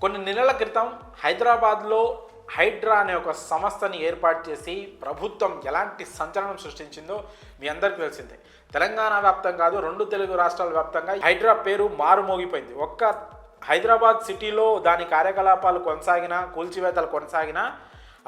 కొన్ని నెలల క్రితం హైదరాబాద్లో హైడ్రా అనే ఒక సంస్థని ఏర్పాటు చేసి ప్రభుత్వం ఎలాంటి సంచలనం సృష్టించిందో మీ అందరికీ తెలిసిందే. తెలంగాణ వ్యాప్తం కాదు, రెండు తెలుగు రాష్ట్రాల వ్యాప్తంగా హైడ్రా పేరు మారుమోగిపోయింది. ఒక్క హైదరాబాద్ సిటీలో దాని కార్యకలాపాలు కొనసాగినా, కూల్చివేతలు కొనసాగినా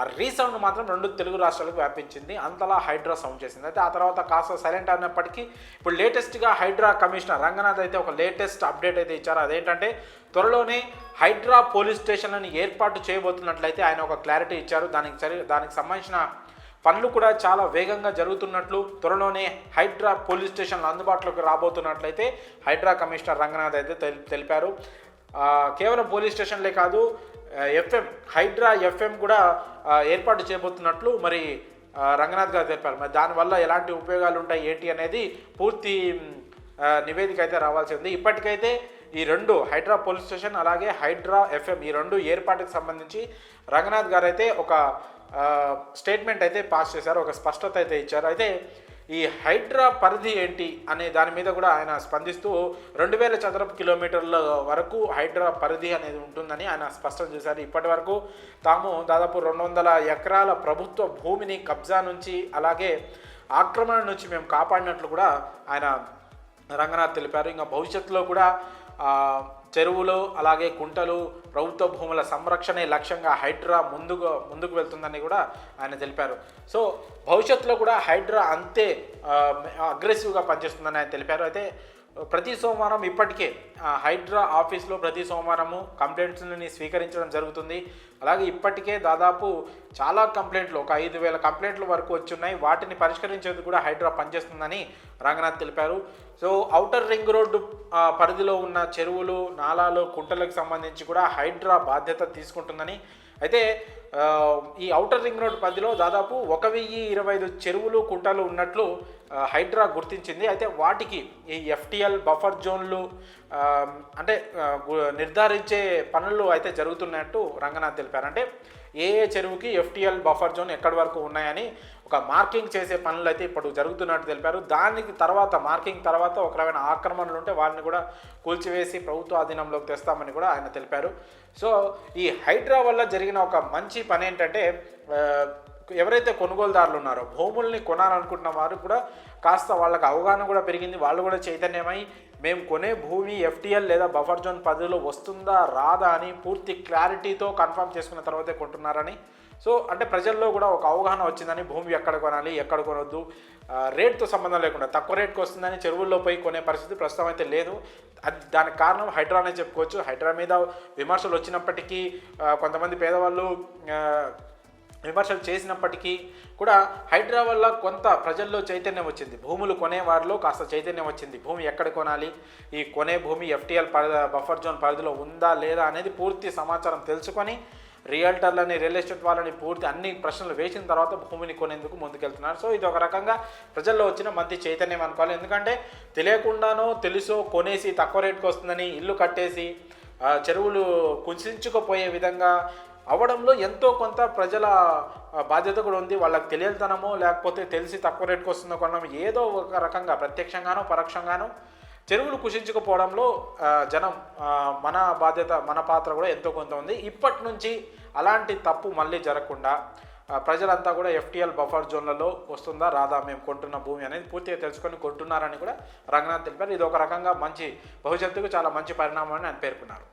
ఆ రీసౌండ్ మాత్రం రెండు తెలుగు రాష్ట్రాలకు వ్యాపించింది. అంతలా హైడ్రా సౌండ్ చేసింది. అయితే ఆ తర్వాత కాస్త సైలెంట్ అయినప్పటికీ ఇప్పుడు లేటెస్ట్గా హైడ్రా కమిషనర్ రంగనాథ్ అయితే ఒక లేటెస్ట్ అప్డేట్ అయితే ఇచ్చారు. అదేంటంటే త్వరలోనే హైడ్రా పోలీస్ స్టేషన్లను ఏర్పాటు చేయబోతున్నట్లయితే ఆయన ఒక క్లారిటీ ఇచ్చారు. దానికి సంబంధించిన పనులు కూడా చాలా వేగంగా జరుగుతున్నట్లు, త్వరలోనే హైడ్రా పోలీస్ స్టేషన్లు అందుబాటులోకి రాబోతున్నట్లయితే హైడ్రా కమిషనర్ రంగనాథ్ అయితే తెలిపారు. కేవలం పోలీస్ స్టేషన్లే కాదు, హైడ్రా ఎఫ్ఎం కూడా ఏర్పాటు చేయబోతున్నట్లు మరి రంగనాథ్ గారు తెలిపారు. మరి దానివల్ల ఎలాంటి ఉపయోగాలు ఉంటాయి ఏంటి అనేది పూర్తి నివేదిక అయితే రావాల్సి ఉంది. ఇప్పటికైతే ఈ రెండు హైడ్రా పోలీస్ స్టేషన్ అలాగే హైడ్రా ఎఫ్ఎం ఈ రెండు ఏర్పాటుకు సంబంధించి రంగనాథ్ గారు అయితే ఒక స్టేట్మెంట్ అయితే పాస్ చేశారు, ఒక స్పష్టత అయితే ఇచ్చారు. అయితే ఈ హైడ్రా పరిధి ఏంటి అనే దాని మీద కూడా ఆయన స్పందిస్తూ 2000 చదరపు కిలోమీటర్ల వరకు హైడ్రా పరిధి అనేది ఉంటుందని ఆయన స్పష్టం చేశారు. ఇప్పటి వరకు తాము దాదాపు 200 ఎకరాల ప్రభుత్వ భూమిని కబ్జా నుంచి అలాగే ఆక్రమణ నుంచి మేము కాపాడినట్లు కూడా ఆయన రంగనాథ్ తెలిపారు. ఇంకా భవిష్యత్తులో కూడా చెరువులు అలాగే కుంటలు ప్రభుత్వ భూముల సంరక్షణే లక్ష్యంగా హైడ్రా ముందుకు వెళ్తుందని కూడా ఆయన తెలిపారు. సో భవిష్యత్తులో కూడా హైడ్రా అంతే అగ్రెసివ్గా పనిచేస్తుందని ఆయన తెలిపారు. అయితే ప్రతి సోమవారం ఇప్పటికే హైడ్రా ఆఫీస్లో ప్రతి సోమవారము కంప్లైంట్స్ని స్వీకరించడం జరుగుతుంది. అలాగే ఇప్పటికే దాదాపు చాలా కంప్లైంట్లు, ఒక 5000 కంప్లైంట్లు వరకు వచ్చున్నాయి. వాటిని పరిష్కరించేందుకు కూడా హైడ్రా పనిచేస్తుందని రంగనాథ్ తెలిపారు. సో ఔటర్ రింగ్ రోడ్డు పరిధిలో ఉన్న చెరువులు, నాలాలు, కుంటలకు సంబంధించి కూడా హైడ్రా బాధ్యత తీసుకుంటుందని, అయితే ఈ ఔటర్ రింగ్ రోడ్ పరిధిలో దాదాపు 1025 చెరువులు, కుంటలు ఉన్నట్లు హైడ్రా గుర్తించింది. అయితే వాటికి ఈ ఎఫ్టిఎల్ బఫర్ జోన్లు అంటే నిర్ధారించే పనులు అయితే జరుగుతున్నట్టు రంగనాథ్ తెలిపారు. అంటే ఏ చెరువుకి ఎఫ్టిఎల్ బఫర్ జోన్ ఎక్కడి వరకు ఉన్నాయని ఒక మార్కింగ్ చేసే పనులు అయితే ఇప్పుడు జరుగుతున్నట్టు తెలిపారు. దానికి తర్వాత మార్కింగ్ తర్వాత ఒకరమైన ఆక్రమణలు ఉంటే వారిని కూడా కూల్చివేసి ప్రభుత్వ ఆధీనంలోకి తెస్తామని కూడా ఆయన తెలిపారు. సో ఈ హైడ్రా వల్ల జరిగిన ఒక మంచి పని ఏంటంటే ఎవరైతే కొనుగోలుదారులు ఉన్నారో భూముల్ని కొనాలనుకుంటున్న వారు కూడా కాస్త వాళ్ళకి అవగాహన కూడా పెరిగింది. వాళ్ళు కూడా చైతన్యమై మేము కొనే భూమి ఎఫ్టిఎల్ లేదా బఫర్ జోన్ పరిధిలో వస్తుందా రాదా అని పూర్తి క్లారిటీతో కన్ఫర్మ్ చేసుకున్న తర్వాతే కొంటున్నారని, సో అంటే ప్రజల్లో కూడా ఒక అవగాహన వచ్చిందని, భూమి ఎక్కడ కొనాలి ఎక్కడ కొనొద్దు, రేట్తో సంబంధం లేకుండా తక్కువ రేట్కి వస్తుందని చెరువుల్లో పోయి కొనే పరిస్థితి ప్రస్తుతం అయితే లేదు. దానికి కారణం హైడ్రానే చెప్పుకోవచ్చు. హైడ్రా మీద విమర్శలు వచ్చినప్పటికీ కొంతమంది పేదవాళ్ళు విమర్శలు చేసినప్పటికీ కూడా హైడ్రా వల్ల కొంత ప్రజల్లో చైతన్యం వచ్చింది. భూములు కొనేవారిలో కాస్త చైతన్యం వచ్చింది. భూమి ఎక్కడ కొనాలి, ఈ కొనే భూమి ఎఫ్టిఎల్ బఫర్ జోన్ పరిధిలో ఉందా లేదా అనేది పూర్తి సమాచారం తెలుసుకొని రియల్టర్లని, రియల్ ఎస్టేట్ వాళ్ళని పూర్తి అన్ని ప్రశ్నలు వేసిన తర్వాత భూమిని కొనేందుకు ముందుకెళ్తున్నారు. సో ఇది ఒక రకంగా ప్రజల్లో వచ్చిన మంచి చైతన్యం అనుకోవాలి. ఎందుకంటే తెలియకుండానో తెలుసో కొనేసి తక్కువ రేటుకి వస్తుందని ఇల్లు కట్టేసి చెరువులు కుంచుకుపోయే విధంగా అవ్వడంలో ఎంతో కొంత ప్రజల బాధ్యత కూడా ఉంది. వాళ్ళకి తెలియతనమో లేకపోతే తెలిసి తక్కువ రేటుకి వస్తుందో కొనడం ఏదో ఒక రకంగా ప్రత్యక్షంగానో పరోక్షంగానో చెరువులు కుషించుకుపోవడంలో జనం మన బాధ్యత, మన పాత్ర కూడా ఎంతో కొంత ఉంది. ఇప్పటి నుంచి అలాంటి తప్పు మళ్ళీ జరగకుండా ప్రజలంతా కూడా ఎఫ్టిఎల్ బఫర్ జోన్లలో వస్తుందా రాదా, మేము కొంటున్న భూమి అనేది పూర్తిగా తెలుసుకొని కొంటున్నారని కూడా రంగనాథ్ తెలిపారు. ఇది ఒక రకంగా మంచి భవిష్యత్తుకు చాలా మంచి పరిణామం అని ఆయన పేర్కొన్నారు.